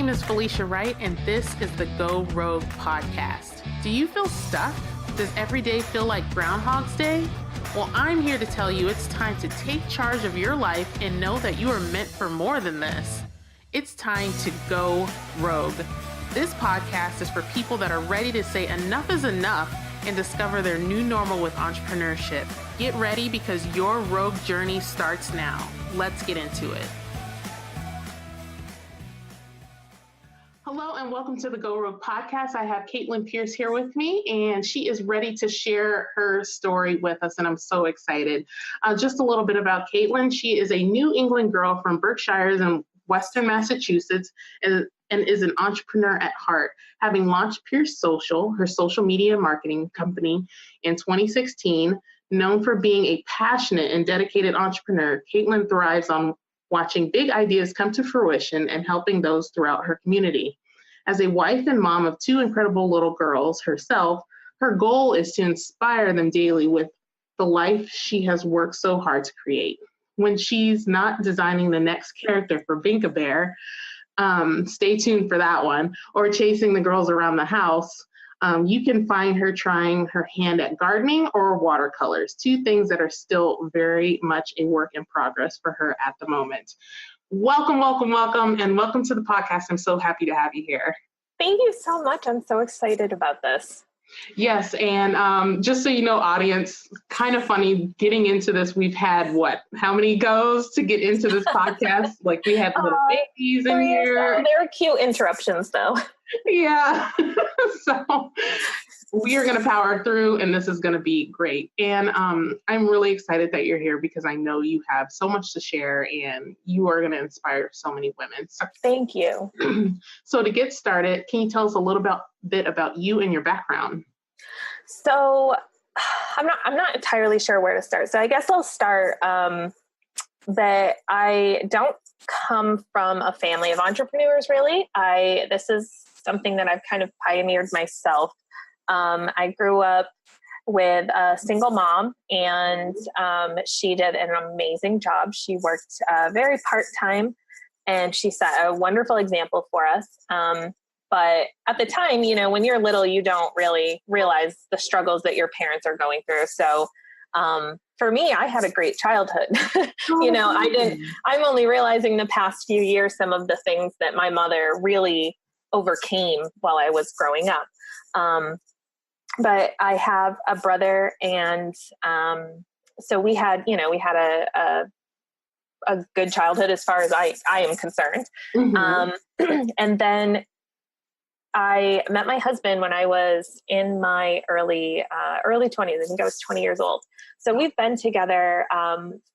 name is Felicia Wright, and this is the Go Rogue podcast. Do you feel stuck? Does every day feel like Groundhog's Day? Well, I'm here to tell you it's time to take charge of your life and know that you are meant for more than this. It's time to go rogue. This podcast is for people that are ready to say enough is enough and discover their new normal with entrepreneurship. Get ready because your rogue journey starts now. Let's get into it. Hello and welcome to the Go Rogue podcast. I have Kaitlyn Pierce here with me, and she is ready to share her story with us, and I'm so excited. Just a little bit about Kaitlyn. She is a New England girl from Berkshires in Western Massachusetts and is an entrepreneur at heart. Having launched Pierce Social, her social media marketing company, in 2016, known for being a passionate and dedicated entrepreneur, Kaitlyn thrives on watching big ideas come to fruition and helping those throughout her community. As a wife and mom of two incredible little girls herself, her goal is to inspire them daily with the life she has worked so hard to create. When she's not designing the next character for Binka Bear, stay tuned for that one, or chasing the girls around the house, you can find her trying her hand at gardening or watercolors, two things that are still very much a work in progress for her at the moment. Welcome, welcome, welcome, and welcome to the podcast. I'm so happy to have you here. Thank you so much. I'm so excited about this. Yes, and just so you know, audience, kind of funny, getting into this, we've had how many goes to get into this podcast? Like we had little babies in here. There were cute interruptions though. Yeah, so we are going to power through, and this is going to be great. And I'm really excited that you're here because I know you have so much to share, and you are going to inspire so many women. So, thank you. So to get started, can you tell us a little bit about you and your background? So I'm not entirely sure where to start. So I guess I'll start that I don't come from a family of entrepreneurs, really. This is something that I've kind of pioneered myself. I grew up with a single mom, and she did an amazing job. She worked very part-time, and she set a wonderful example for us. But at the time, when you're little, you don't really realize the struggles that your parents are going through. So for me, I had a great childhood. I'm only realizing the past few years some of the things that my mother really overcame while I was growing up. But I have a brother, and so we had a good childhood as far as I am concerned. Mm-hmm. And then I met my husband when I was in my early 20s. I think I was 20 years old. So we've been together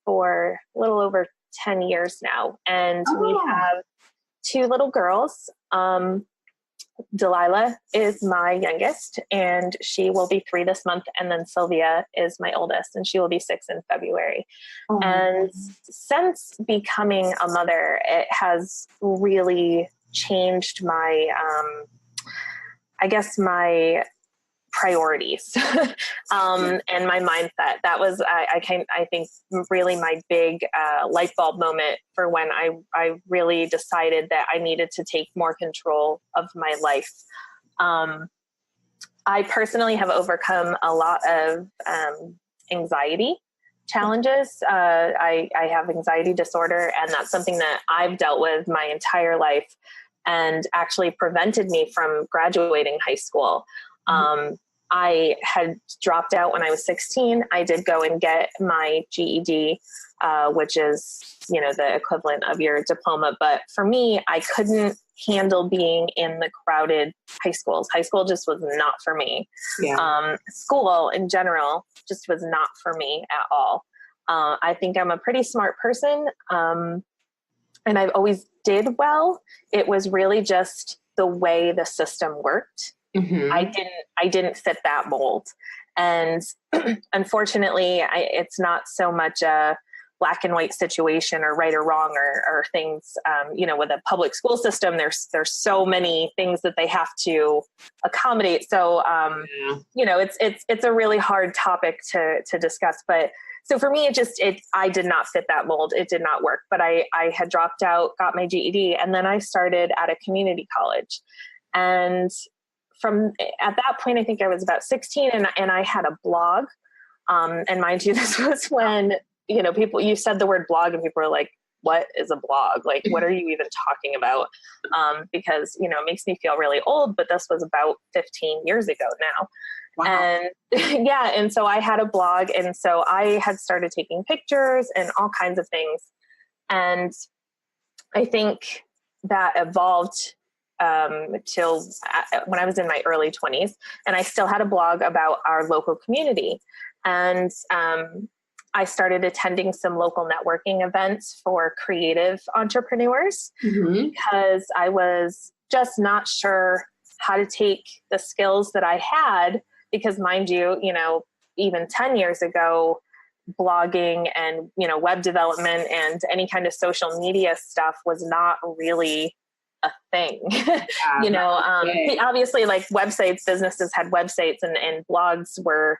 for a little over 10 years now, and we have two little girls. Delilah is my youngest, and she will be 3 this month. And then Sylvia is my oldest, and she will be 6 in February. Oh. And since becoming a mother, it has really changed my, my priorities and my mindset. That was, I think, really my big light bulb moment for when I really decided that I needed to take more control of my life. I personally have overcome a lot of anxiety challenges. I have anxiety disorder, and that's something that I've dealt with my entire life, and actually prevented me from graduating high school. I had dropped out when I was 16. I did go and get my GED, which is, the equivalent of your diploma. But for me, I couldn't handle being in the crowded high schools. High school just was not for me. Yeah. School in general just was not for me at all. I think I'm a pretty smart person. And I've always did well. It was really just the way the system worked. Mm-hmm. I didn't fit that mold. And unfortunately, it's not so much black and white situation or right or wrong or things, with a public school system, there's so many things that they have to accommodate. So, it's a really hard topic to discuss, but so for me, I did not fit that mold. It did not work, but I had dropped out, got my GED, and then I started at a community college. And at that point, I think I was about 16 and I had a blog. And mind you, this was when, you said the word blog and people were like, what is a blog? Like, what are you even talking about? Because, it makes me feel really old, but this was about 15 years ago now. Wow. And and so I had a blog, and so I had started taking pictures and all kinds of things. And I think that evolved till when I was in my early 20s, and I still had a blog about our local community. And I started attending some local networking events for creative entrepreneurs because I was just not sure how to take the skills that I had, because mind you, even 10 years ago, blogging and, web development and any kind of social media stuff was not really a thing. Obviously, like websites, businesses had websites and blogs were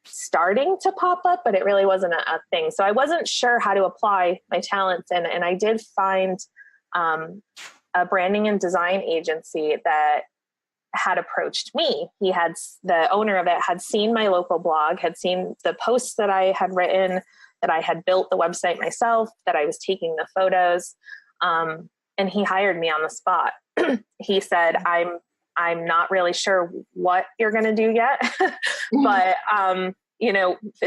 starting to pop up, but it really wasn't a thing. So I wasn't sure how to apply my talents. And I did find a branding and design agency that had approached me. The owner of it had seen my local blog, had seen the posts that I had written, that I had built the website myself, that I was taking the photos. And he hired me on the spot. He said, I'm not really sure what you're going to do yet, but,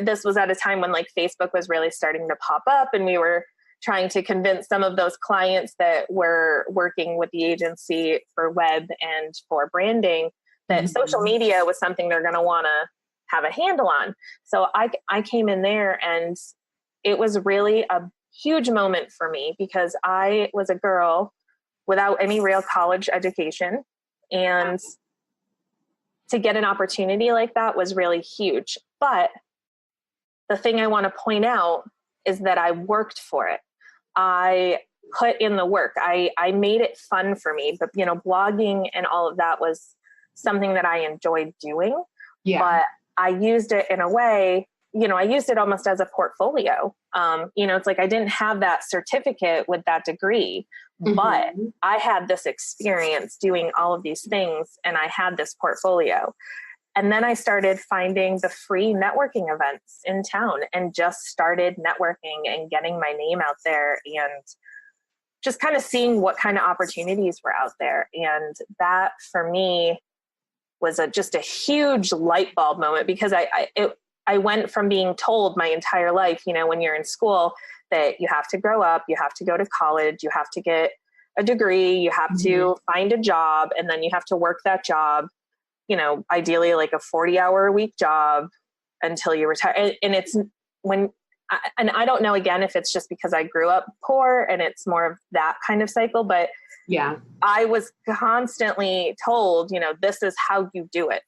this was at a time when like Facebook was really starting to pop up, and we were trying to convince some of those clients that were working with the agency for web and for branding that social media was something they're going to want to have a handle on. So I came in there, and it was really a huge moment for me because I was a girl without any real college education, and to get an opportunity like that was really huge. But the thing I want to point out is that I worked for it. I put in the work. I made it fun for me, but blogging and all of that was something that I enjoyed doing, but I used it in a way, I used it almost as a portfolio. It's like, I didn't have that certificate with that degree, but I had this experience doing all of these things, and I had this portfolio. And then I started finding the free networking events in town and just started networking and getting my name out there and just kind of seeing what kind of opportunities were out there. And that for me was just a huge light bulb moment, because I went from being told my entire life, when you're in school, that you have to grow up, you have to go to college, you have to get a degree, you have to find a job, and then you have to work that job, ideally like a 40-hour a week job until you retire. And it's and I don't know, again, if it's just because I grew up poor and it's more of that kind of cycle, but I was constantly told, this is how you do it.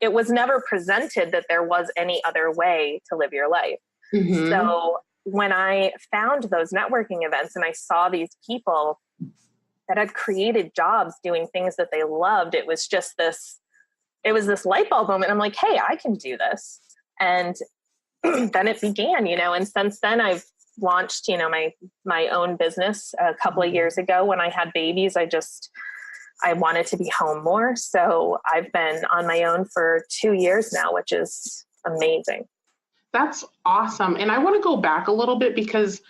It was never presented that there was any other way to live your life. So when I found those networking events and I saw these people that had created jobs doing things that they loved, it was this light bulb moment. I'm like, hey, I can do this. And then it began, and since then I've launched, my own business a couple of years ago. When I had babies, I wanted to be home more. So I've been on my own for 2 years now, which is amazing. That's awesome. And I want to go back a little bit, because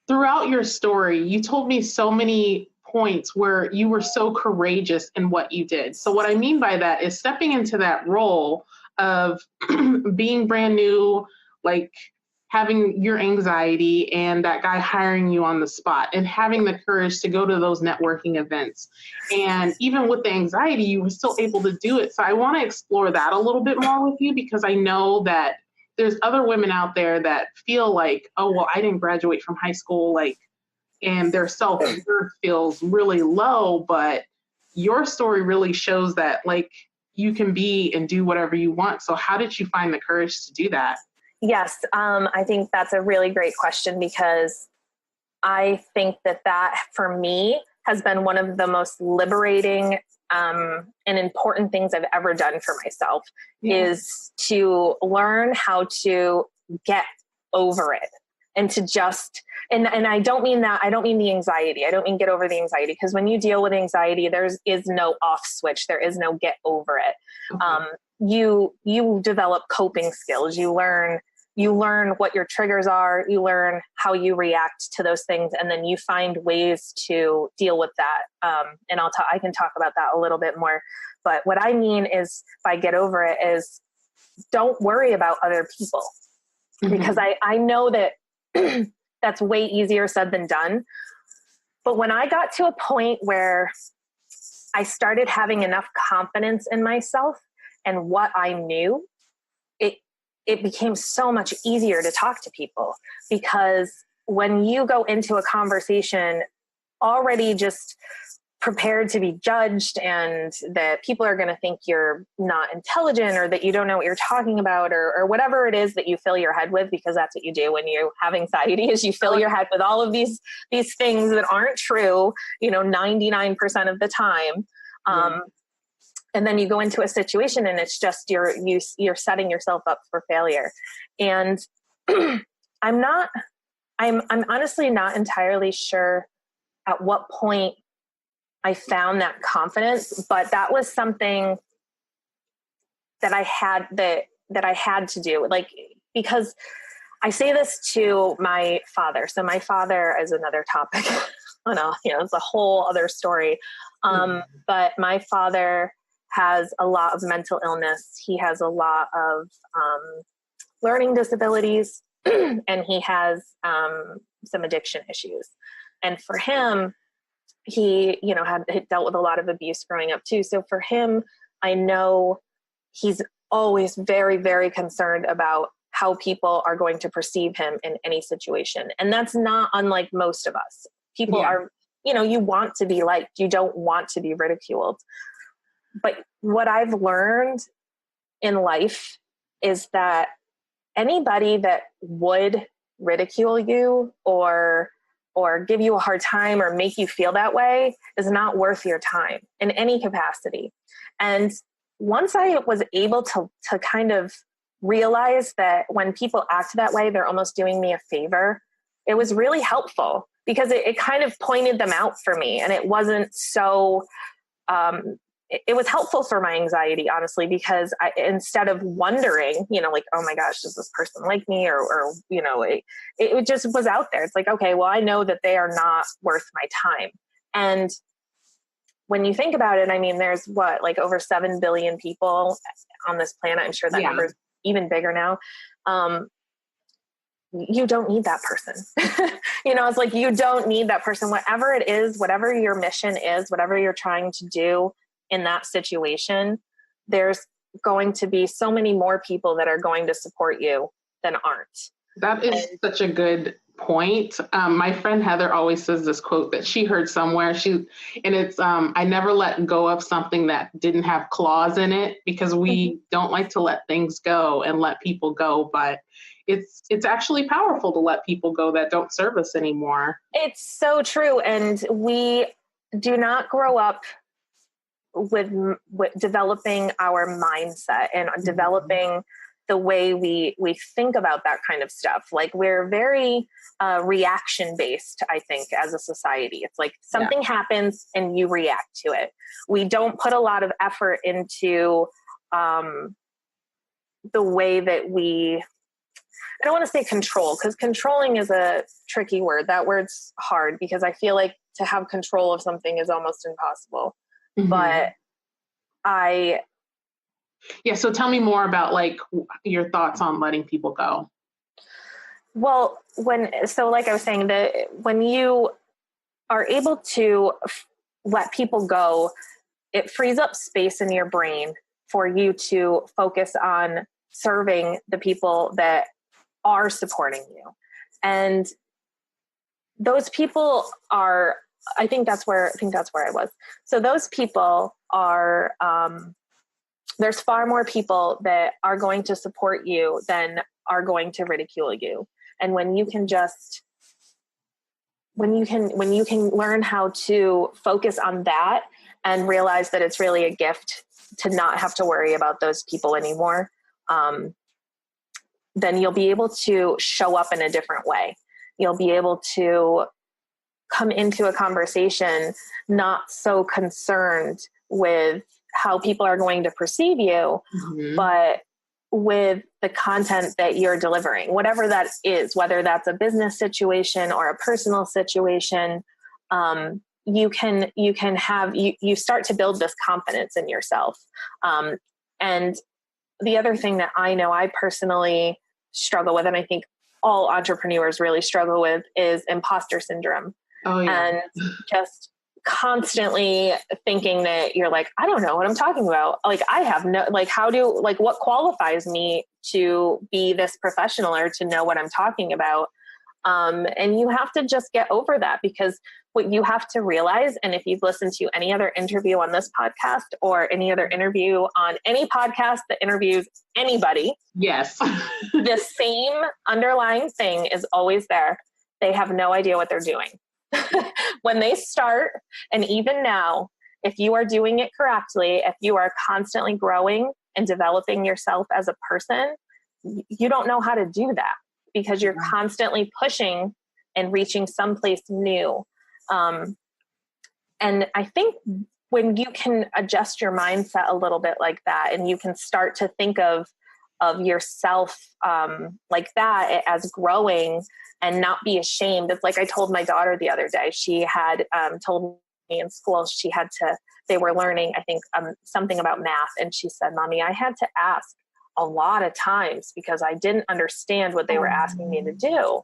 throughout your story, you told me so many points where you were so courageous in what you did. So what I mean by that is stepping into that role of being brand new, like having your anxiety and that guy hiring you on the spot, and having the courage to go to those networking events. And even with the anxiety, you were still able to do it. So I want to explore that a little bit more with you, because I know that there's other women out there that feel like, oh, well, I didn't graduate from high school, and their self-worth feels really low. But your story really shows that you can be and do whatever you want. So how did you find the courage to do that? Yes. I think that's a really great question, because I think that for me has been one of the most liberating and important things I've ever done for myself, is to learn how to get over it, and to just, and I don't mean that, I don't mean the anxiety. I don't mean get over the anxiety, because when you deal with anxiety, is no off switch. There is no get over it. You develop coping skills. You learn what your triggers are, you learn how you react to those things, and then you find ways to deal with that. And I can talk about that a little bit more. But what I mean is, by get over it, is don't worry about other people, because I know that that's way easier said than done. But when I got to a point where I started having enough confidence in myself and what I knew, it became so much easier to talk to people, because when you go into a conversation already just prepared to be judged, and that people are going to think you're not intelligent, or that you don't know what you're talking about, or whatever it is that you fill your head with, because that's what you do when you have anxiety, is you fill your head with all of these things that aren't true, 99% of the time. And then you go into a situation and it's just, you're setting yourself up for failure. And I'm honestly not entirely sure at what point I found that confidence, but that was something that I had to do, because I say this to my father. So my father is another topic. It's a whole other story. But my father has a lot of mental illness. He has a lot of learning disabilities, and he has some addiction issues. And for him, he, had dealt with a lot of abuse growing up too. So for him, I know he's always very, very concerned about how people are going to perceive him in any situation. And that's not unlike most of us. People are, you want to be liked. You don't want to be ridiculed. But what I've learned in life is that anybody that would ridicule you or give you a hard time or make you feel that way is not worth your time in any capacity. And once I was able to kind of realize that when people act that way, they're almost doing me a favor, it was really helpful, because it kind of pointed them out for me. And it wasn't so, it was helpful for my anxiety, honestly, because instead of wondering, oh my gosh, does this person like me? Or it just was out there. It's like, okay, well, I know that they are not worth my time. And when you think about it, I mean, there's over 7 billion people on this planet. I'm sure that number is even bigger now. You don't need that person. It's like, you don't need that person. Whatever it is, whatever your mission is, whatever you're trying to do in that situation, there's going to be so many more people that are going to support you than aren't. That is such a good point. My friend Heather always says this quote that she heard somewhere. I never let go of something that didn't have claws in it, because we don't like to let things go and let people go, but it's actually powerful to let people go that don't serve us anymore. It's so true. And we do not grow up with developing our mindset and developing the way we think about that kind of stuff. Like, we're very reaction based, I think, as a society. It's like something happens and you react to it. We don't put a lot of effort into the way that I don't want to say control, because controlling is a tricky word. That word's hard, because I feel like to have control of something is almost impossible. But so tell me more about your thoughts on letting people go. Well, like I was saying, that when you are able to let people go, it frees up space in your brain for you to focus on serving the people that are supporting you. And those people are, I think that's where I was. So those people are, there's far more people that are going to support you than are going to ridicule you. And when you can just, when you can learn how to focus on that and realize that it's really a gift to not have to worry about those people anymore, then you'll be able to show up in a different way. You'll be able to come into a conversation not so concerned with how people are going to perceive you, but with the content that you're delivering, whatever that is, whether that's a business situation or a personal situation. You start to build this confidence in yourself. And the other thing that I know I personally struggle with, and I think all entrepreneurs really struggle with, is imposter syndrome. Oh, yeah. And just constantly thinking that you're like, I don't know what I'm talking about. Like, I have no, like, what qualifies me to be this professional or to know what I'm talking about? And you have to just get over that, because what you have to realize, and if you've listened to any other interview on this podcast or any other interview on any podcast that interviews anybody, yes, the same underlying thing is always there. They have no idea what they're doing. When they start, and even now, if you are doing it correctly, if you are constantly growing and developing yourself as a person, you don't know how to do that, because you're constantly pushing and reaching someplace new. And I think when you can adjust your mindset a little bit like that, and you can start to think of yourself like that as growing and not be ashamed. It's like I told my daughter the other day, she had told me in school they were learning, I think, something about math. And she said, Mommy, I had to ask a lot of times because I didn't understand what they were asking me to do.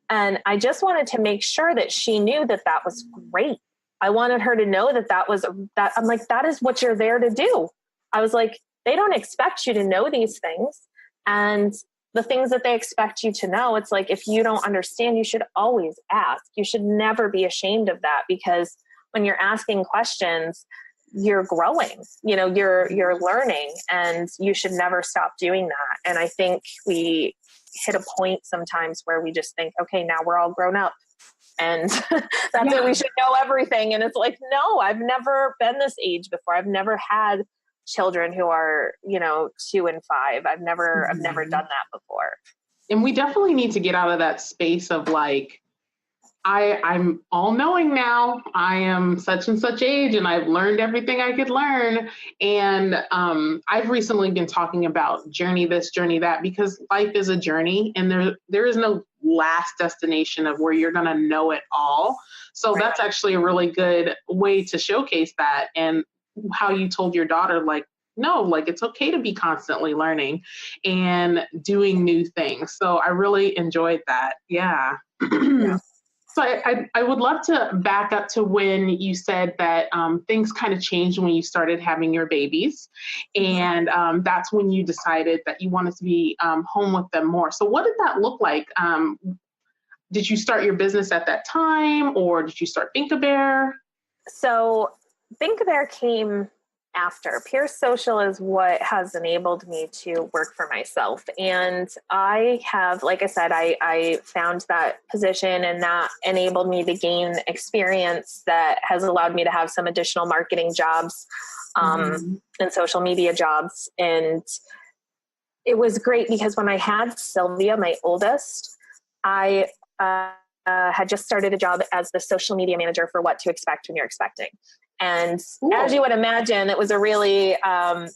And I just wanted to make sure that she knew that that was great. I wanted her to know that I'm like, that is what you're there to do. I was like, they don't expect you to know these things. And the things that they expect you to know, it's like, if you don't understand, you should always ask. You should never be ashamed of that, because when you're asking questions, you're growing, you're learning, and you should never stop doing that. And I think we hit a point sometimes where we just think, okay, now we're all grown up and that's it. We should know everything. And it's like, no, I've never been this age before. I've never had children who are, 2 and 5. I've never done that before. And we definitely need to get out of that space of like, I'm all knowing now. I am such and such age and I've learned everything I could learn. And I've recently been talking about journey this, journey that, because life is a journey and there is no last destination of where you're going to know it all. So That's actually a really good way to showcase that, and how you told your daughter, like, no, like it's okay to be constantly learning and doing new things. So I really enjoyed that. Yeah. So I would love to back up to when you said that things kind of changed when you started having your babies. And that's when you decided that you wanted to be home with them more. So what did that look like? Did you start your business at that time, or did you start Binka Bear? So Binka Bear came after. Pierce Social is what has enabled me to work for myself. And I have, like I said, I found that position, and that enabled me to gain experience that has allowed me to have some additional marketing jobs and social media jobs. And it was great because when I had Sylvia, my oldest, I had just started a job as the social media manager for What to Expect When You're Expecting. And as you would imagine, it was a really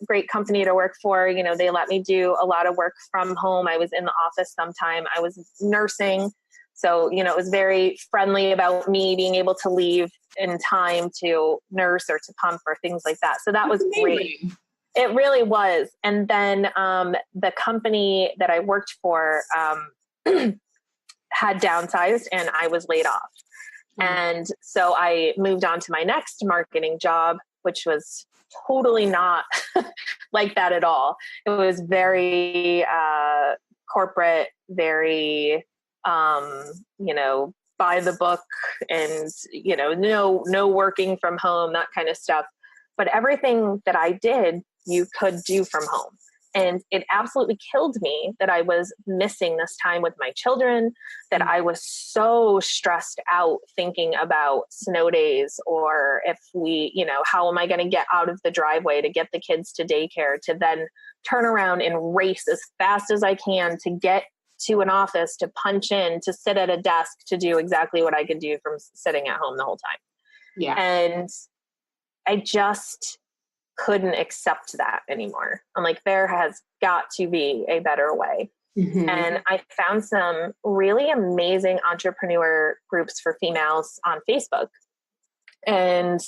great company to work for. They let me do a lot of work from home. I was in the office sometime. I was nursing. So, it was very friendly about me being able to leave in time to nurse or to pump or things like that. So that was great. It really was. And then the company that I worked for had downsized and I was laid off. And so I moved on to my next marketing job, which was totally not like that at all. It was very corporate, very, by the book, and, no working from home, that kind of stuff. But everything that I did, you could do from home. And it absolutely killed me that I was missing this time with my children, that I was so stressed out thinking about snow days, or if we, how am I going to get out of the driveway to get the kids to daycare, to then turn around and race as fast as I can to get to an office, to punch in, to sit at a desk, to do exactly what I could do from sitting at home the whole time. Yeah. And I just couldn't accept that anymore. I'm like, there has got to be a better way. Mm-hmm. And I found some really amazing entrepreneur groups for females on Facebook. And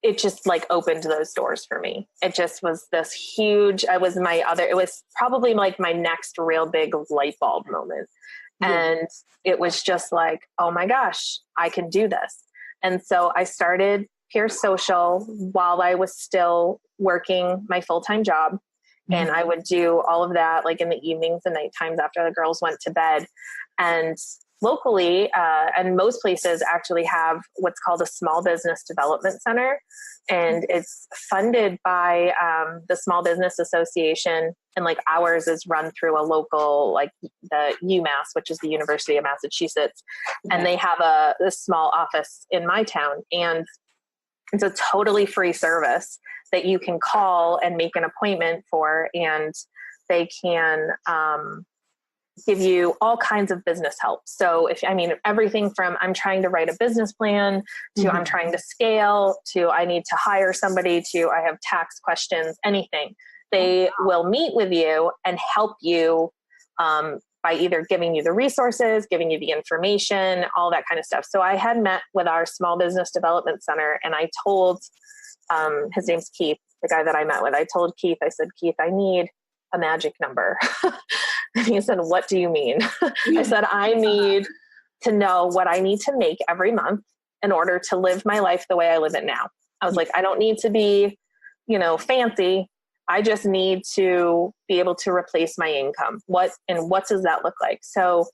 it just like opened those doors for me. It just was this huge, it was probably like my next real big light bulb moment. Yeah. And it was just like, oh my gosh, I can do this. And so I started Pierce Social while I was still working my full-time job. Mm-hmm. And I would do all of that like in the evenings and night times after the girls went to bed. And locally, and most places actually have what's called a small business development center. And it's funded by the Small Business Association. And like ours is run through a local, like the UMass, which is the University of Massachusetts. Okay. And they have a small office in my town. And it's a totally free service that you can call and make an appointment for, and they can give you all kinds of business help. So everything from I'm trying to write a business plan to mm-hmm. I'm trying to scale to I need to hire somebody to I have tax questions, anything. They will meet with you and help you by either giving you the resources, giving you the information, all that kind of stuff. So I had met with our Small Business Development Center, and I told, his name's Keith, the guy that I met with, I told Keith, I said, Keith, I need a magic number. And he said, what do you mean? I said, I need to know what I need to make every month in order to live my life the way I live it now. I was like, I don't need to be, fancy. I just need to be able to replace my income. What does that look like? So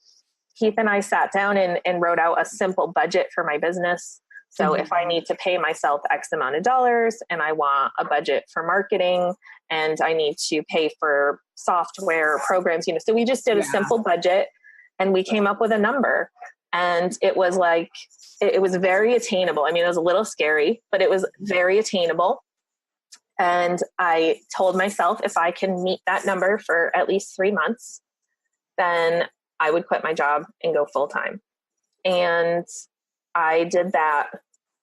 Keith and I sat down and wrote out a simple budget for my business. So mm-hmm. if I need to pay myself X amount of dollars and I want a budget for marketing and I need to pay for software programs, so we just did a simple budget and we came up with a number, and it was like, it was very attainable. It was a little scary, but it was very attainable. And I told myself if I can meet that number for at least 3 months, then I would quit my job and go full time. And I did that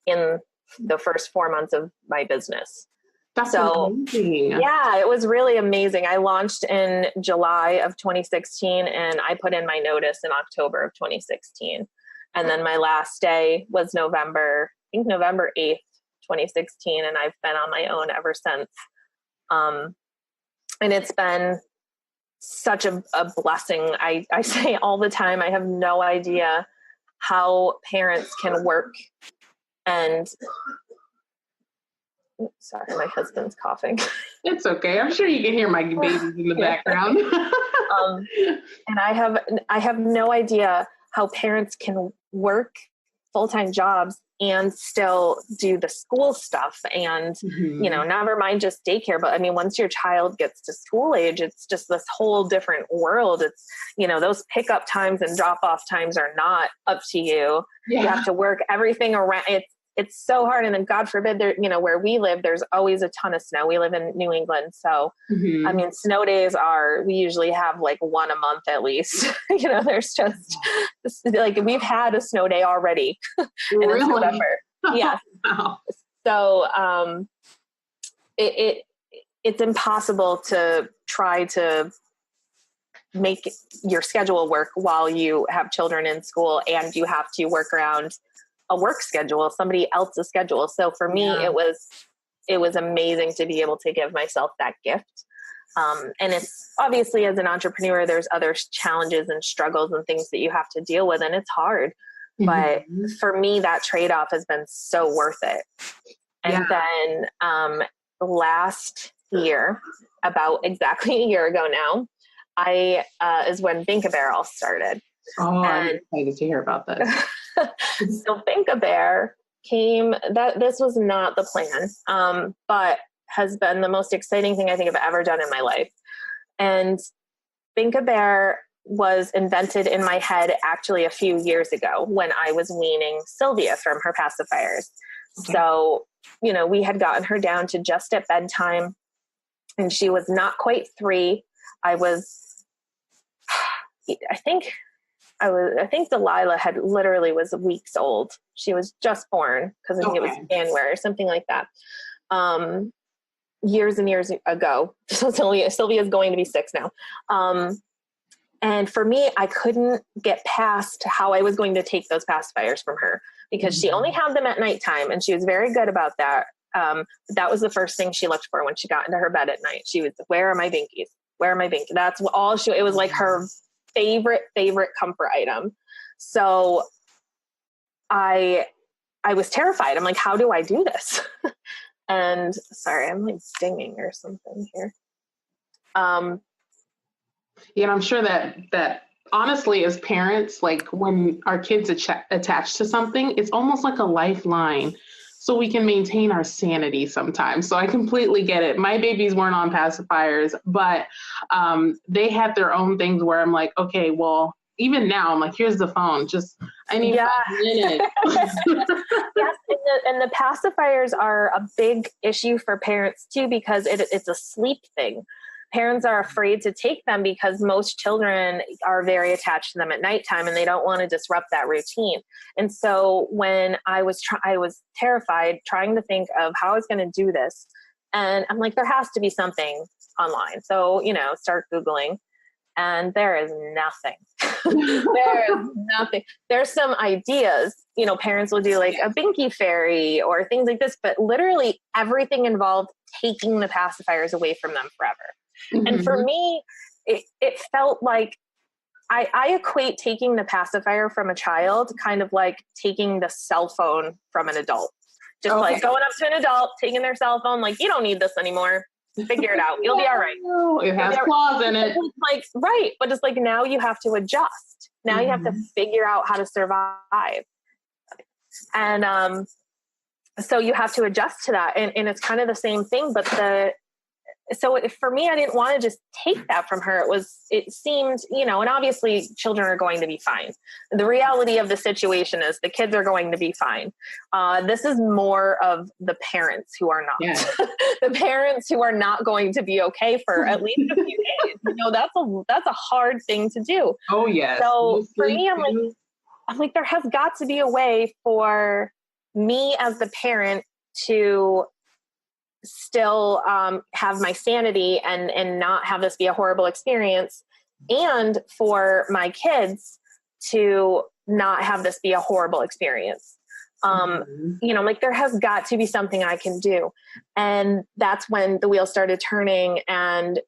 in the first 4 months of my business. That's amazing. Yeah, it was really amazing. I launched in July of 2016 and I put in my notice in October of 2016. And then my last day was November 8th. 2016, and I've been on my own ever since. And it's been such a blessing. I say all the time, I have no idea how parents can work and sorry, my husband's coughing. It's okay. I'm sure you can hear my babies in the background. And I have no idea how parents can work full-time jobs and still do the school stuff and, mm-hmm. Never mind just daycare. But once your child gets to school age, it's just this whole different world. It's, those pickup times and drop off times are not up to you. Yeah. You have to work everything around. It's so hard. And then God forbid there, where we live, there's always a ton of snow. We live in New England. So, mm-hmm. Snow days we usually have like one a month at least. There's just like, we've had a snow day already. And it's November. Yeah. Wow. So, it's impossible to try to make your schedule work while you have children in school and you have to work around a work schedule, somebody else's schedule. So for me, it was amazing to be able to give myself that gift. And it's obviously, as an entrepreneur, there's other challenges and struggles and things that you have to deal with, and it's hard. Mm-hmm. But for me, that trade-off has been so worth it. And then last year, about exactly a year ago now, is when Binka Bear all started. Oh, I'm excited to hear about this. So Binka Bear this was not the plan. But has been the most exciting thing I think I've ever done in my life. And Binka Bear was invented in my head actually a few years ago when I was weaning Sylvia from her pacifiers. Okay. So, we had gotten her down to just at bedtime, and she was not quite 3. I think Delilah was weeks old. She was just born because I think it was January or something like that. Years and years ago. So Sylvia's going to be 6 now. And for me, I couldn't get past how I was going to take those pacifiers from her because she only had them at nighttime, and she was very good about that. That was the first thing she looked for when she got into her bed at night. She was, where are my binkies? Where are my binkies? That's all it was like her favorite comfort item. So I was terrified. I'm like, how do I do this? And sorry, I'm like dinging or something here. Yeah, and I'm sure that honestly, as parents, like when our kids attach to something, it's almost like a lifeline, so we can maintain our sanity sometimes. So I completely get it. My babies weren't on pacifiers, but they had their own things where I'm like, okay, well, even now, I'm like, here's the phone. I need 5 minutes. Yes, and the pacifiers are a big issue for parents too, because it's a sleep thing. Parents are afraid to take them because most children are very attached to them at nighttime, and they don't want to disrupt that routine. And so when I was terrified trying to think of how I was going to do this, and I'm like, there has to be something online. So, start Googling. And there is nothing. There is nothing. There's some ideas, parents will do like a binky fairy or things like this, but literally everything involved taking the pacifiers away from them forever. Mm-hmm. And for me, it felt like I equate taking the pacifier from a child kind of like taking the cell phone from an adult. Just like going up to an adult, taking their cell phone, like, you don't need this anymore. Figure it out. You'll be all right. It has claws in it. Like, right. But it's like, now you have to adjust. Now you have to figure out how to survive. And so you have to adjust to that. And it's kind of the same thing, but for me, I didn't want to just take that from her. It seemed, and obviously children are going to be fine. The reality of the situation is the kids are going to be fine. This is more of the parents who are not. Yeah. The parents who are not going to be okay for at least a few days. That's a hard thing to do. Oh, yes. So for me, I'm like, there has got to be a way for me as the parent to still have my sanity and not have this be a horrible experience, and for my kids to not have this be a horrible experience. Like there has got to be something I can do. And that's when the wheel started turning, and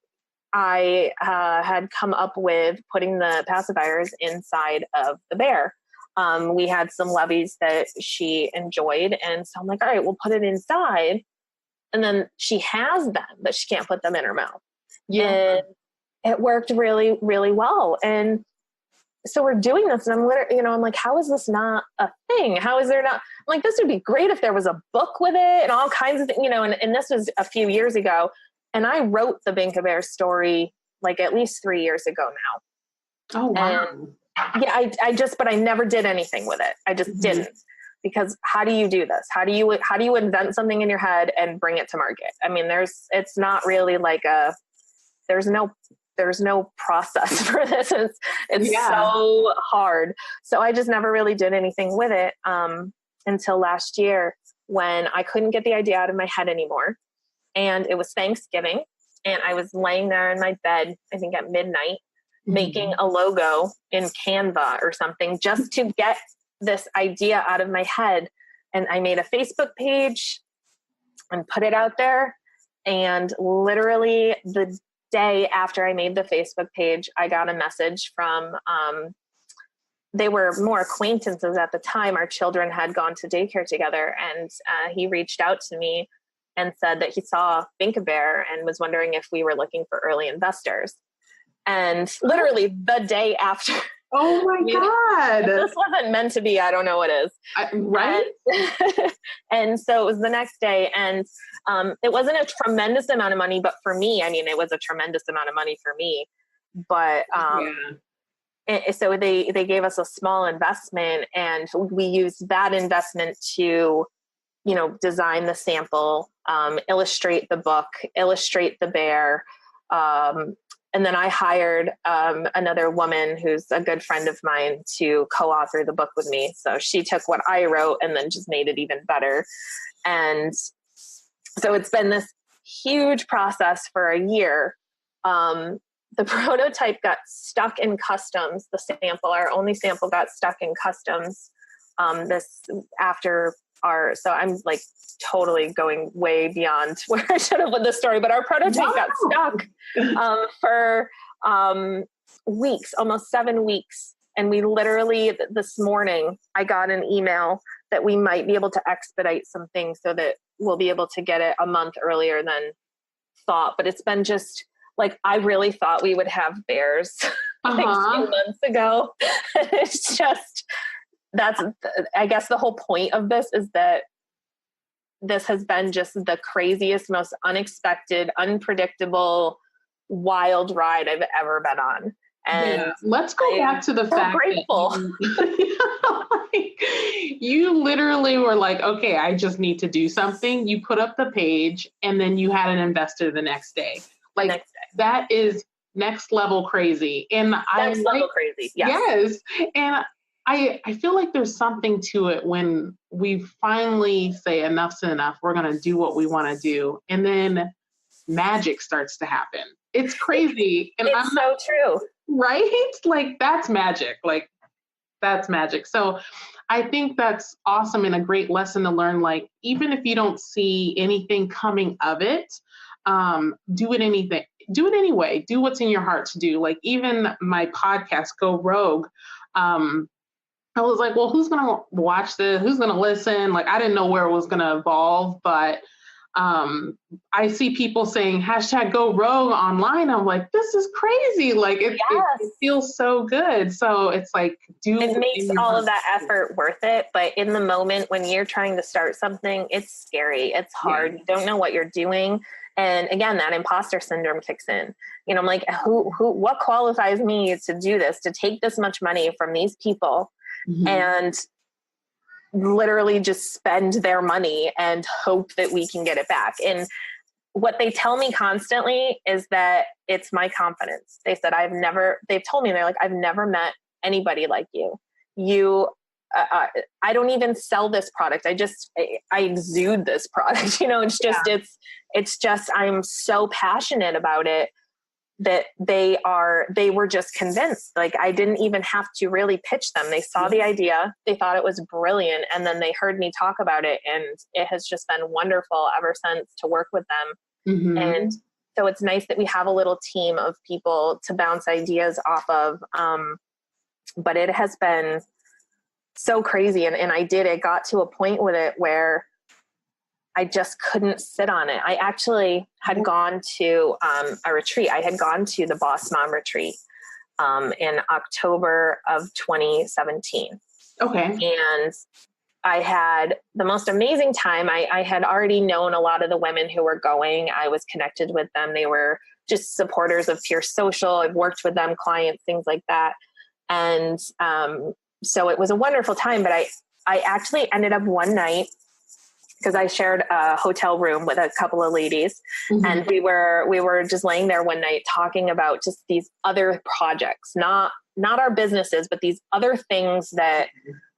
I had come up with putting the pacifiers inside of the bear. We had some levies that she enjoyed, and so I'm like, all right, we'll put it inside. And then she has them, but she can't put them in her mouth. Yeah. And it worked really, really well. And so we're doing this, and I'm literally, I'm like, how is this not a thing? How is there not? I'm like, this would be great if there was a book with it and all kinds of things, and this was a few years ago. And I wrote the Binka Bear story like at least 3 years ago now. Oh, wow. And yeah, but I never did anything with it. I just didn't. Because how do you do this? How do you invent something in your head and bring it to market? I mean, it's not really like there's no process for this. It's so hard. So I just never really did anything with it until last year when I couldn't get the idea out of my head anymore. And it was Thanksgiving, and I was laying there in my bed, I think at midnight, making a logo in Canva or something just to get this idea out of my head. And I made a Facebook page and put it out there. And literally the day after I made the Facebook page, I got a message from, they were more acquaintances at the time. Our children had gone to daycare together, and he reached out to me and said that he saw Binka Bear and was wondering if we were looking for early investors. And literally the day after Oh my God. If this wasn't meant to be, I don't know what is. Right? And so it was the next day, and it wasn't a tremendous amount of money, but for me, I mean, it was a tremendous amount of money for me. But so they gave us a small investment, and we used that investment to, design the sample, illustrate the book, illustrate the bear. And then I hired another woman who's a good friend of mine to co-author the book with me. So she took what I wrote and then just made it even better. And so it's been this huge process for a year. The prototype got stuck in customs. The sample, our only sample, got stuck in customs. So I'm like totally going way beyond where I should have with the story, but our prototype got stuck for weeks, almost 7 weeks. And we literally, this morning, I got an email that we might be able to expedite some things so that we'll be able to get it a month earlier than thought. But it's been just like, I really thought we would have bears like 2 months ago. It's just, I guess the whole point of this is that this has been just the craziest, most unexpected, unpredictable, wild ride I've ever been on. And let's go back to the fact grateful. that you literally were like, okay, I just need to do something. You put up the page and then you had an investor the next day. Like that is next level crazy. And level crazy. Yes. And I feel like there's something to it when we finally say enough's enough. We're going to do what we want to do. And then magic starts to happen. It's crazy. And it's so true. Right? Like that's magic. Like that's magic. So I think that's awesome and a great lesson to learn. Like, even if you don't see anything coming of it, do it anyway. Do what's in your heart to do. Like even my podcast, Go Rogue, I was like, well, who's going to watch this? Who's going to listen? Like, I didn't know where it was going to evolve, but I see people saying #Go Rogue online. I'm like, this is crazy. Like it feels so good. So it's like, it makes all of that effort worth it. But in the moment when you're trying to start something, it's scary. It's hard. You don't know what you're doing. And again, that imposter syndrome kicks in. I'm like, what qualifies me to do this, to take this much money from these people and literally just spend their money and hope that we can get it back. And what they tell me constantly is that it's my confidence. They said, they've told me, they're like, I've never met anybody like you. I don't even sell this product. I exude this product. It's just, I'm so passionate about it that they were just convinced. Like I didn't even have to really pitch them. They saw the idea, they thought it was brilliant. And then they heard me talk about it, and it has just been wonderful ever since to work with them. And so it's nice that we have a little team of people to bounce ideas off of. But it has been so crazy. And it got to a point with it where I just couldn't sit on it. I actually had gone to a retreat. I had gone to the Boss Mom retreat in October of 2017. Okay. And I had the most amazing time. I had already known a lot of the women who were going. I was connected with them. They were just supporters of Pierce Social. I've worked with them, clients, things like that. And so it was a wonderful time. But I actually ended up one night, because I shared a hotel room with a couple of ladies, and we were just laying there one night talking about just these other projects, not our businesses, but these other things that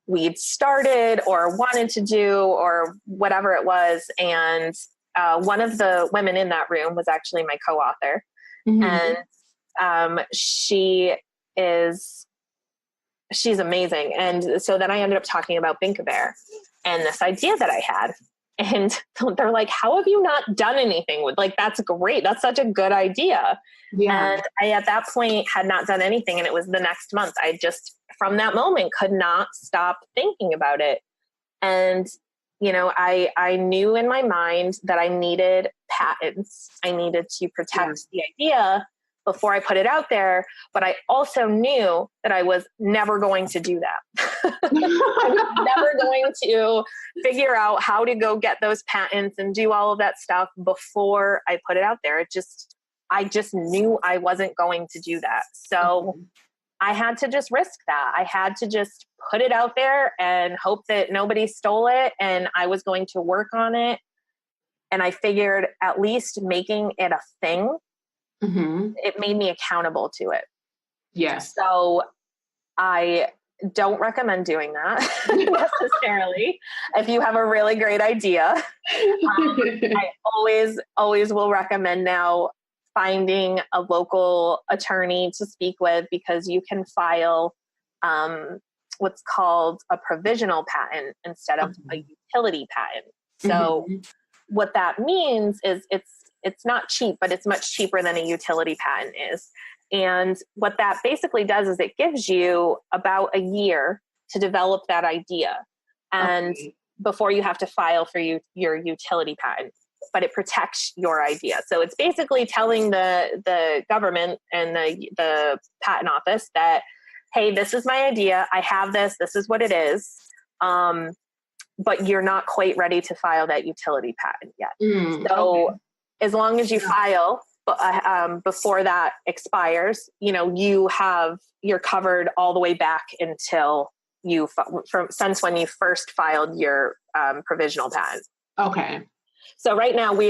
we'd started or wanted to do or whatever it was. And one of the women in that room was actually my co-author, and she's amazing. And so then I ended up talking about Binka Bear and this idea that I had. And they're like, how have you not done anything with, like, that's great. That's such a good idea. Yeah. And I, at that point, had not done anything. And it was the next month. I just, from that moment, could not stop thinking about it. And, I knew in my mind that I needed patents. I needed to protect the idea. before I put it out there, but I also knew that I was never going to do that. I was never going to figure out how to go get those patents and do all of that stuff before I put it out there. I just knew I wasn't going to do that. So I had to just risk that. I had to just put it out there and hope that nobody stole it, and I was going to work on it. And I figured at least making it a thing, it made me accountable to it. Yes. So I don't recommend doing that necessarily. If you have a really great idea, I always will recommend now finding a local attorney to speak with, because you can file what's called a provisional patent instead of a utility patent. So what that means is it's not cheap, but it's much cheaper than a utility patent is. And what that basically does is it gives you about a year to develop that idea, and before you have to file for your utility patent, but it protects your idea. So it's basically telling the government and the patent office that, hey, this is my idea. I have this. This is what it is. But you're not quite ready to file that utility patent yet. So as long as you file before that expires, you're covered all the way back until since when you first filed your provisional patent. Okay. So right now we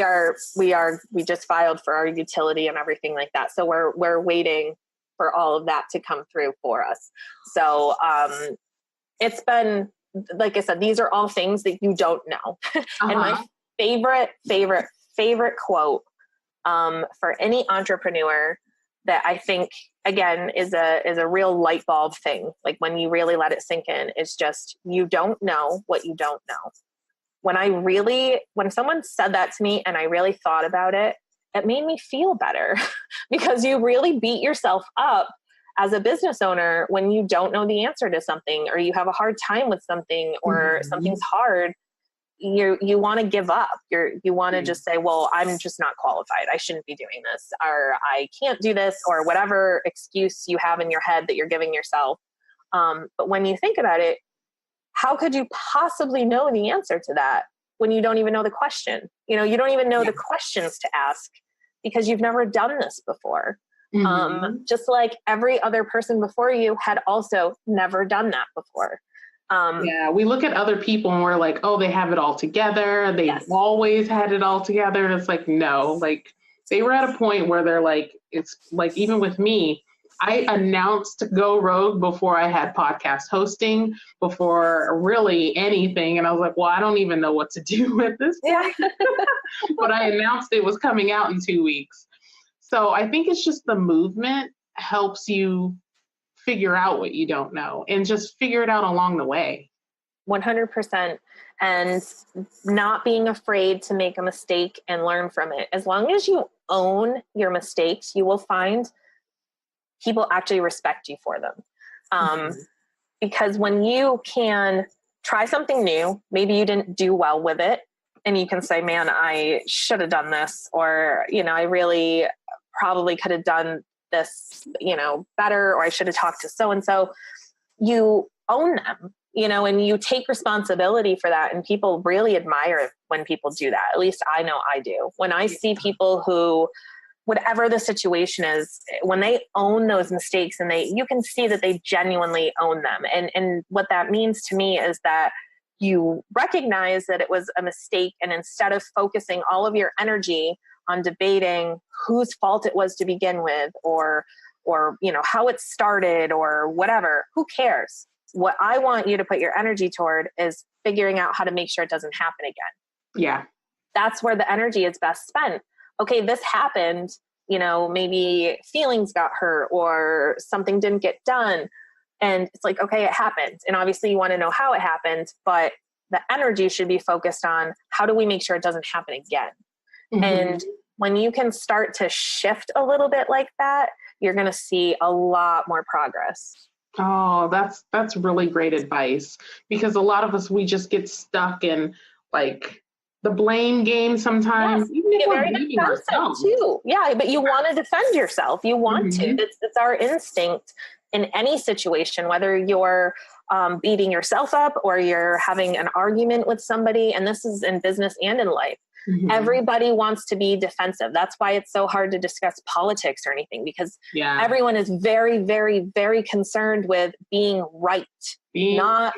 just filed for our utility and everything like that. So we're waiting for all of that to come through for us. So it's been, like I said, these are all things that you don't know. And my favorite quote for any entrepreneur that I think, again, is a real light bulb thing. Like when you really let it sink in, is just, you don't know what you don't know. When someone said that to me and I really thought about it, it made me feel better because you really beat yourself up as a business owner when you don't know the answer to something, or you have a hard time with something, or something's hard. You want to give up. You want to just say, well, I'm just not qualified. I shouldn't be doing this, or I can't do this, or whatever excuse you have in your head that you're giving yourself. But when you think about it, how could you possibly know the answer to that when you don't even know the question? You don't even know the questions to ask because you've never done this before. Just like every other person before you had also never done that before. We look at other people and we're like, oh, they have it all together. They've always had it all together. And it's like, no, like they were at a point where they're like, it's like, even with me, I announced Go Rogue before I had podcast hosting, before really anything. And I was like, well, I don't even know what to do at this point. But I announced it was coming out in 2 weeks. So I think it's just the movement helps you figure out what you don't know and just figure it out along the way. 100%. And not being afraid to make a mistake and learn from it. As long as you own your mistakes, you will find people actually respect you for them. Because when you can try something new, maybe you didn't do well with it, and you can say, man, I should have done this, or, I really probably could have done this, better, or I should have talked to so-and-so. You own them, and you take responsibility for that. And people really admire when people do that. At least I know I do. When I see people who, whatever the situation is, when they own those mistakes and you can see that they genuinely own them. And what that means to me is that you recognize that it was a mistake. And instead of focusing all of your energy on debating whose fault it was to begin with, or how it started or whatever, who cares? What I want you to put your energy toward is figuring out how to make sure it doesn't happen again. Yeah. That's where the energy is best spent. Okay, this happened, maybe feelings got hurt or something didn't get done. And it's like, okay, it happened. And obviously you want to know how it happened, but the energy should be focused on how do we make sure it doesn't happen again? And when you can start to shift a little bit like that, you're going to see a lot more progress. Oh, that's really great advice, because a lot of us, we just get stuck in like the blame game sometimes, Yes, even if get we're very blaming defensive ourselves. too. Yeah, but you want to defend yourself. You want to. Mhm. It's our instinct in any situation, whether you're beating yourself up or you're having an argument with somebody. And this is in business and in life. Mhm. Everybody wants to be defensive. That's why it's so hard to discuss politics or anything, because Yeah. everyone is very, very, very concerned with being right. Not,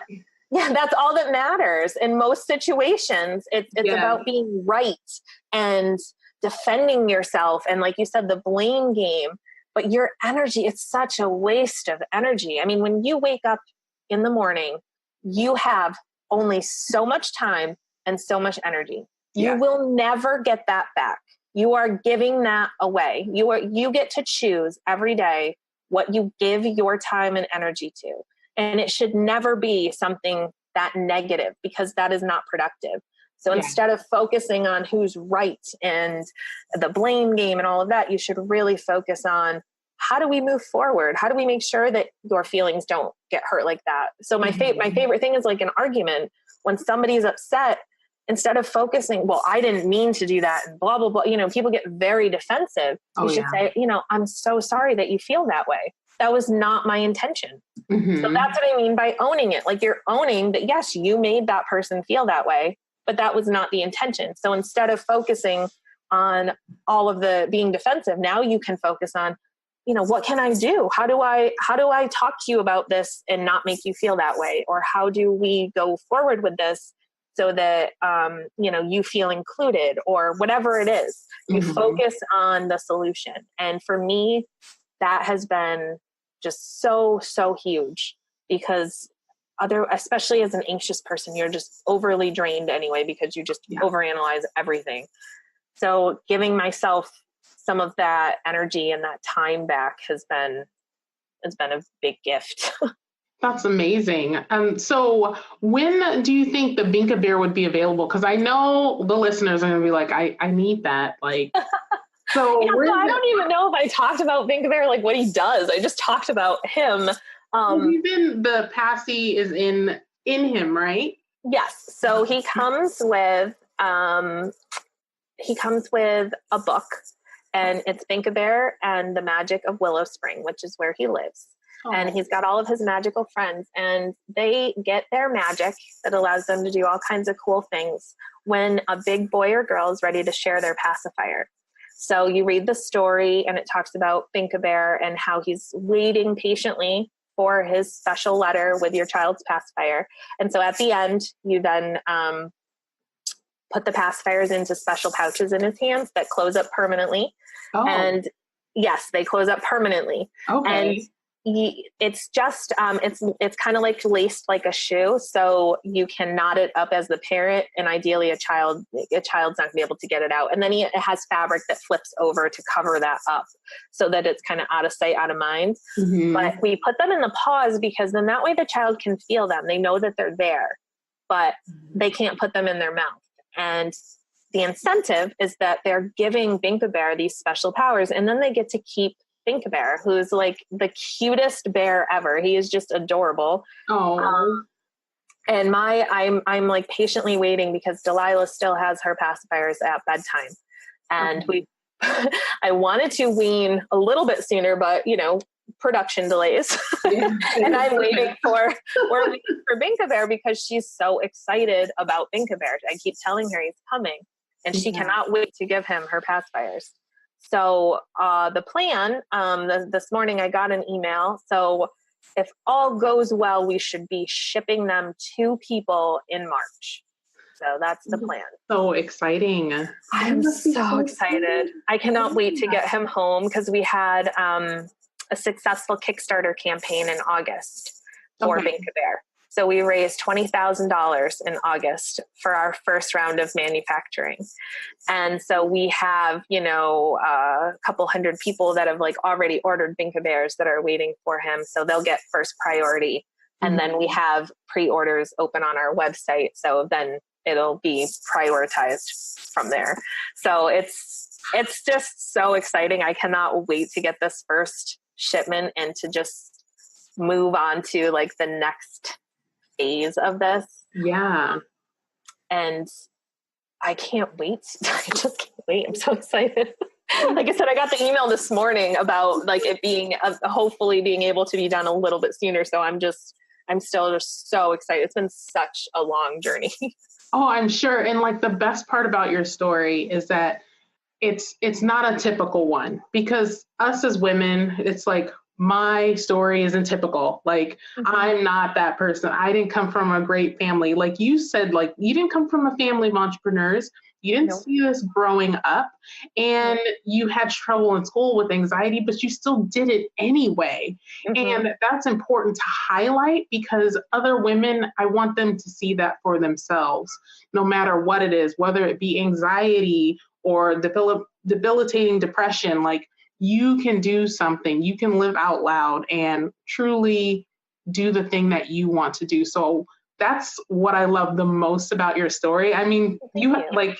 yeah, that's all that matters. In most situations, it's about being right and defending yourself. And like you said, the blame game, but your energy, it's such a waste of energy. I mean, when you wake up in the morning, you have only so much time and so much energy. You will never get that back. You are giving that away. You get to choose every day what you give your time and energy to. And it should never be something that negative, because that is not productive. So instead of focusing on who's right and the blame game and all of that, you should really focus on, how do we move forward? How do we make sure that your feelings don't get hurt like that? So my favorite thing is like an argument. When somebody's upset, instead of focusing, well, I didn't mean to do that and blah, blah, blah. You know, people get very defensive. You should say, you know, I'm so sorry that you feel that way. That was not my intention. Mhm. So that's what I mean by owning it. Like, you're owning that, yes, you made that person feel that way, but that was not the intention. So instead of focusing on all of the being defensive, now you can focus on, you know, what can I do? How do I talk to you about this and not make you feel that way? Or how do we go forward with this so that, you know, you feel included, or whatever it is? You focus on the solution. And for me, that has been just so, so huge, because especially as an anxious person, you're just overly drained anyway, because you just overanalyze everything. So giving myself some of that energy and that time back has been a big gift. That's amazing. So when do you think the Binka Bear would be available? Because I know the listeners are going to be like, I need that. Like, so, I don't even know if I talked about Binka Bear, like what he does. I just talked about him. Even the passy is in him, right? Yes. So he comes with a book, and it's Binka Bear and the Magic of Willow Spring, which is where he lives. And he's got all of his magical friends, and they get their magic that allows them to do all kinds of cool things when a big boy or girl is ready to share their pacifier. So you read the story, and it talks about Binka Bear and how he's waiting patiently for his special letter with your child's pacifier. And so at the end, you then put the pacifiers into special pouches in his hands that close up permanently. And yes, they close up permanently. And it's just, it's kind of like laced like a shoe. So you can knot it up as the parent, and ideally a child's not gonna be able to get it out. And then it has fabric that flips over to cover that up so that it's kind of out of sight, out of mind. But we put them in the paws because then that way the child can feel them. They know that they're there, but they can't put them in their mouth. And the incentive is that they're giving Binka Bear these special powers, and then they get to keep Binka Bear, who's like the cutest bear ever. He is just adorable. And I'm like patiently waiting because Delilah still has her pacifiers at bedtime. And I wanted to wean a little bit sooner, but you know, production delays. And we're waiting for Binka Bear because she's so excited about Binka Bear. I keep telling her he's coming, and she cannot wait to give him her pacifiers. So the plan, this morning I got an email. So if all goes well, we should be shipping them to people in March. So that's the plan. So exciting. I'm so excited. I cannot wait to get him home, because we had a successful Kickstarter campaign in August for Binka Bear. So we raised $20,000 in August for our first round of manufacturing. And so we have, you know, a couple hundred people that have like already ordered Binka Bears that are waiting for him. So they'll get first priority. And then we have pre-orders open on our website. So then it'll be prioritized from there. So it's just so exciting. I cannot wait to get this first shipment and to just move on to like the next phase of this. Yeah. And I can't wait. I just can't wait. I'm so excited. Like I said, I got the email this morning about like it being hopefully being able to be done a little bit sooner. So I'm still just so excited. It's been such a long journey. Oh, I'm sure. And like the best part about your story is that it's not a typical one, because us as women, it's like my story isn't typical. Like I'm not that person. I didn't come from a great family. Like you said, like you didn't come from a family of entrepreneurs. You didn't see this growing up, and you had trouble in school with anxiety, but you still did it anyway. And that's important to highlight, because other women, I want them to see that for themselves, no matter what it is, whether it be anxiety or debilitating depression. Like you can do something, you can live out loud and truly do the thing that you want to do. So that's what I love the most about your story. I mean, like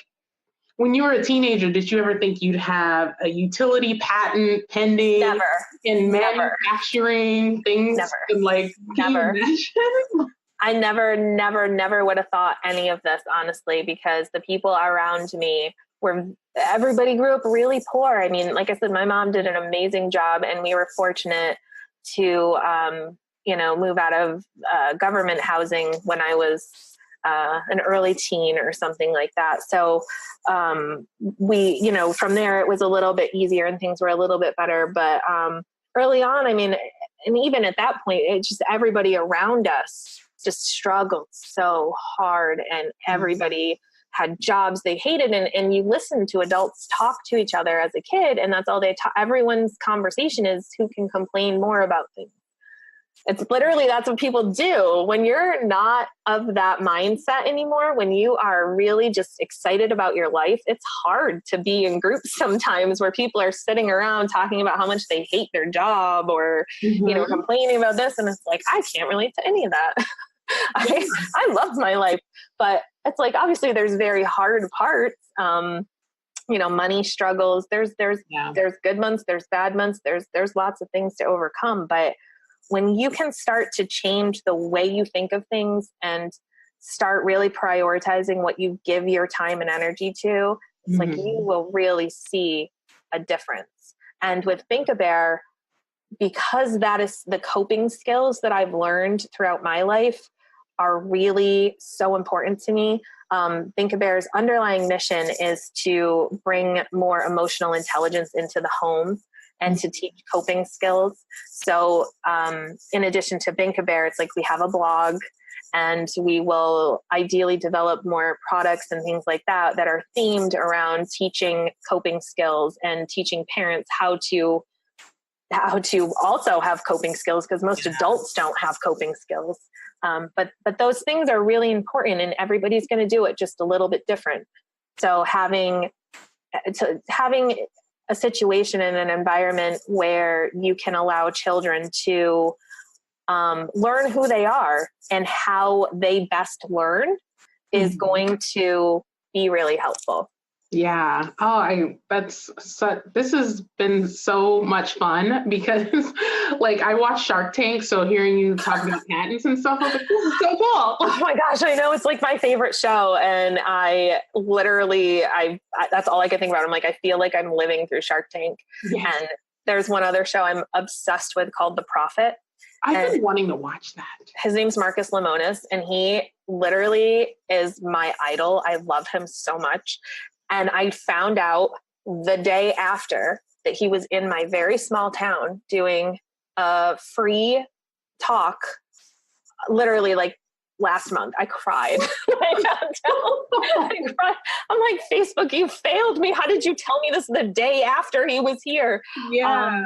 when you were a teenager, did you ever think you'd have a utility patent pending in manufacturing things? Never. And like, Never. Can you imagine? I never would have thought any of this, honestly, because the people around me everybody grew up really poor. I mean, like I said, my mom did an amazing job, and we were fortunate to, move out of government housing when I was an early teen or something like that. So we, from there, it was a little bit easier and things were a little bit better. But early on, I mean, and even at that point, it's just everybody around us just struggled so hard, and everybody had jobs they hated. And you listen to adults talk to each other as a kid, and that's all everyone's conversation is who can complain more about things. It's literally, that's what people do. When you're not of that mindset anymore, when you are really just excited about your life, it's hard to be in groups sometimes where people are sitting around talking about how much they hate their job or, complaining about this. And it's like, I can't relate to any of that. I love my life, but it's like, obviously there's very hard parts. Money struggles, there's good months, there's bad months, there's lots of things to overcome. But when you can start to change the way you think of things and start really prioritizing what you give your time and energy to, it's like you will really see a difference. And with Binka Bear, because that is the coping skills that I've learned throughout my life are really so important to me. Binka Bear's underlying mission is to bring more emotional intelligence into the home and to teach coping skills. So in addition to Binka Bear, it's like we have a blog, and we will ideally develop more products and things like that are themed around teaching coping skills and teaching parents how to also have coping skills, because most adults don't have coping skills. But those things are really important, and everybody's going to do it just a little bit different. So having a situation in an environment where you can allow children to learn who they are and how they best learn is going to be really helpful. Yeah. Oh, this has been so much fun, because like I watch Shark Tank. So hearing you talk about patents and stuff, I was like, this is so cool. Oh my gosh. I know, it's like my favorite show. And I literally, that's all I can think about. I'm like, I feel like I'm living through Shark Tank. Yes. And there's one other show I'm obsessed with called The Prophet. I've been wanting to watch that. His name's Marcus Lemonis, and he literally is my idol. I love him so much. And I found out the day after that he was in my very small town doing a free talk, literally like last month. I cried. I cried. I'm like, Facebook, you failed me. How did you tell me this the day after he was here? Yeah.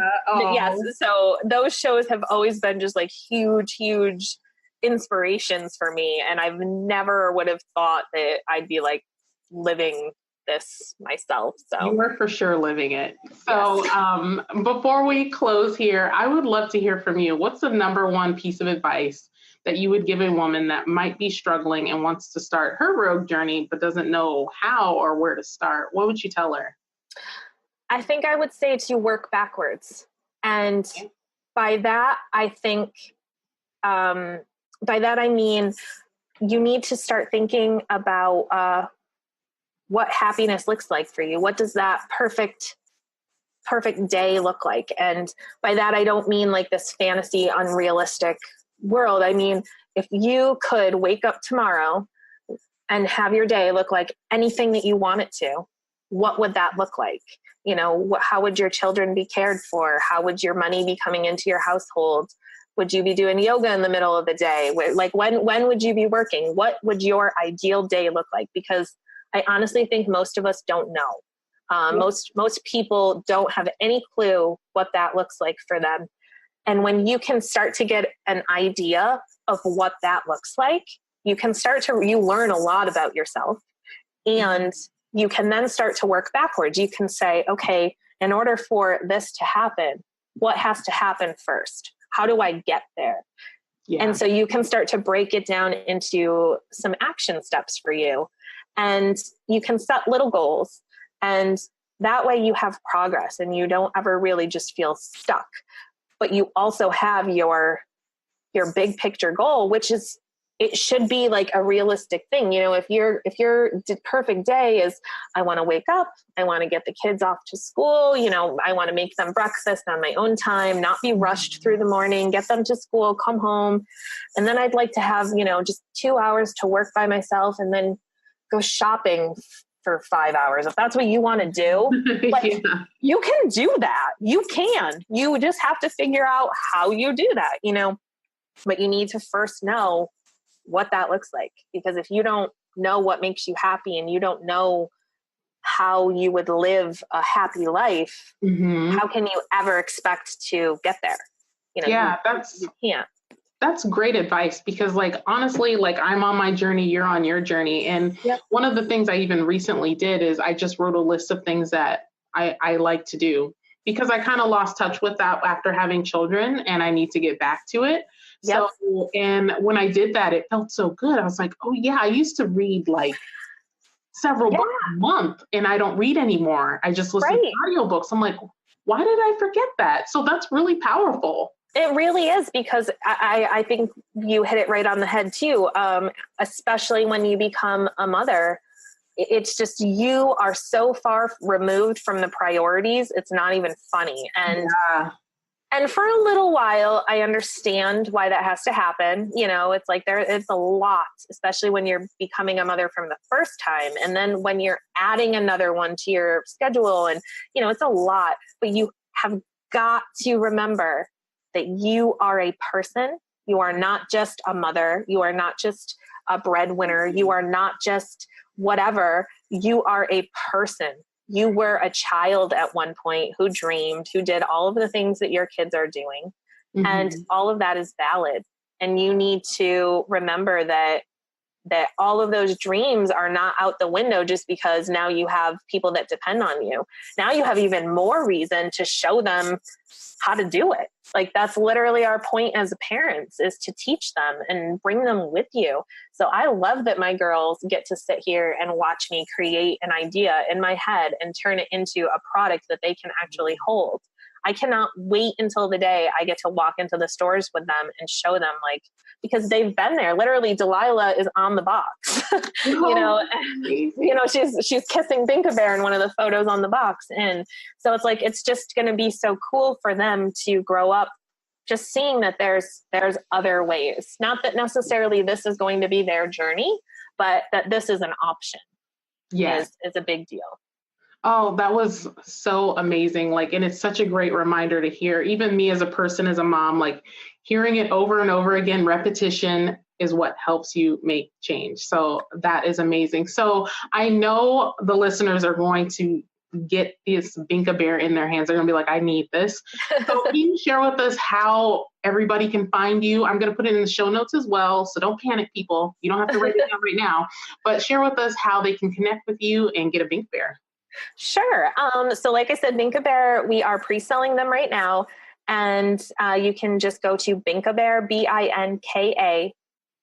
Yes. So those shows have always been just like huge, huge inspirations for me. And I've never would have thought that I'd be like living this myself. So you were for sure living it. So yes. Before we close here, I would love to hear from you. What's the number one piece of advice that you would give a woman that might be struggling and wants to start her rogue journey but doesn't know how or where to start? What would you tell her? I think I would say to work backwards. And by that, I mean, you need to start thinking about what happiness looks like for you. What does that perfect day look like? And by that, I don't mean like this fantasy, unrealistic world. I mean, if you could wake up tomorrow and have your day look like anything that you want it to, what would that look like? You know, how would your children be cared for? How would your money be coming into your household? Would you be doing yoga in the middle of the day? Like when would you be working? What would your ideal day look like? Because I honestly think most of us don't know. Most people don't have any clue what that looks like for them. And when you can start to get an idea of what that looks like, you learn a lot about yourself, and you can then start to work backwards. You can say, okay, in order for this to happen, what has to happen first? How do I get there? Yeah. And so you can start to break it down into some action steps for you. And you can set little goals. And that way you have progress and you don't ever really just feel stuck. But you also have your big picture goal, which is, it should be like a realistic thing. You know, if your perfect day is, I want to wake up, I want to get the kids off to school, you know, I want to make them breakfast on my own time, not be rushed through the morning, get them to school, come home. And then I'd like to have, you know, just 2 hours to work by myself and then go shopping for 5 hours. If that's what you want to do, like, yeah. You can do that. You can. You just have to figure out how you do that, you know, but you need to first know what that looks like. Because if you don't know what makes you happy and you don't know how you would live a happy life, how can you ever expect to get there? You know, yeah, you can't. That's great advice, because like, honestly, like, I'm on my journey, you're on your journey. And one of the things I even recently did is I just wrote a list of things that I like to do, because I kind of lost touch with that after having children, and I need to get back to it. Yep. So, and when I did that, it felt so good. I was like, oh yeah, I used to read like several books a month, and I don't read anymore. I just listen to audiobooks. I'm like, why did I forget that? So that's really powerful. It really is, because I think you hit it right on the head too. Especially when you become a mother, it's just, you are so far removed from the priorities. It's not even funny. And for a little while, I understand why that has to happen. You know, it's like it's a lot, especially when you're becoming a mother from the first time. And then when you're adding another one to your schedule, and, you know, it's a lot, but you have got to remember that you are a person. You are not just a mother. You are not just a breadwinner. You are not just whatever. You are a person. You were a child at one point who dreamed, who did all of the things that your kids are doing. And all of that is valid. And you need to remember that all of those dreams are not out the window just because now you have people that depend on you. Now you have even more reason to show them how to do it. Like, that's literally our point as parents, is to teach them and bring them with you. So I love that my girls get to sit here and watch me create an idea in my head and turn it into a product that they can actually hold. I cannot wait until the day I get to walk into the stores with them and show them, like, because they've been there. Literally, Delilah is on the box. you know, she's kissing Binka Bear in one of the photos on the box. And so it's like, it's just going to be so cool for them to grow up just seeing that there's other ways. Not that necessarily this is going to be their journey, but that this is an option. Is a big deal. Oh, that was so amazing. Like, and it's such a great reminder to hear. Even me as a person, as a mom, like, hearing it over and over again, repetition is what helps you make change. So that is amazing. So I know the listeners are going to get this Binka Bear in their hands. They're going to be like, I need this. So can you share with us how everybody can find you? I'm going to put it in the show notes as well. So don't panic, people. You don't have to write it down right now, but share with us how they can connect with you and get a Binka Bear. Sure. So like I said, Binka Bear, we are pre-selling them right now. And you can just go to Binka Bear, BINKA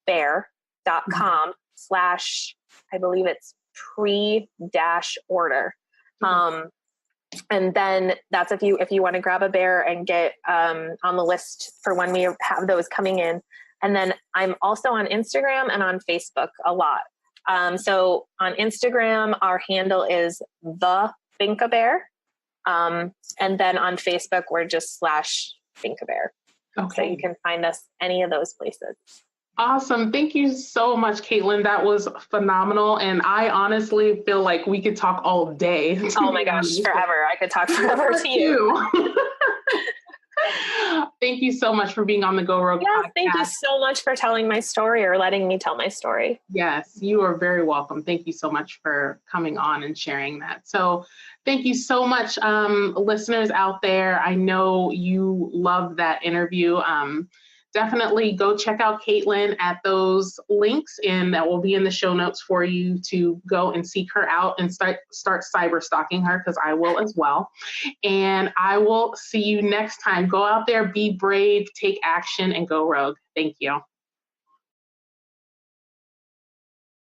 bear.com / I believe it's pre-order. And then that's if you want to grab a bear and get on the list for when we have those coming in. And then I'm also on Instagram and on Facebook a lot. So on Instagram, our handle is the Binka Bear. And then on Facebook, we're just /Binka Bear. Okay. So you can find us any of those places. Awesome. Thank you so much, Kaitlyn. That was phenomenal. And I honestly feel like we could talk all day. Oh my gosh, forever. I could talk forever to you. Thank you so much for being on the Go Rogue podcast. Thank you so much for telling my story or letting me tell my story. Yes, you are very welcome. Thank you so much for coming on and sharing that. So thank you so much, listeners out there. I know you loved that interview. Definitely go check out Kaitlyn at those links, and that will be in the show notes for you to go and seek her out and start cyber stalking her, because I will as well. And I will see you next time. Go out there, be brave, take action, and go rogue. Thank you.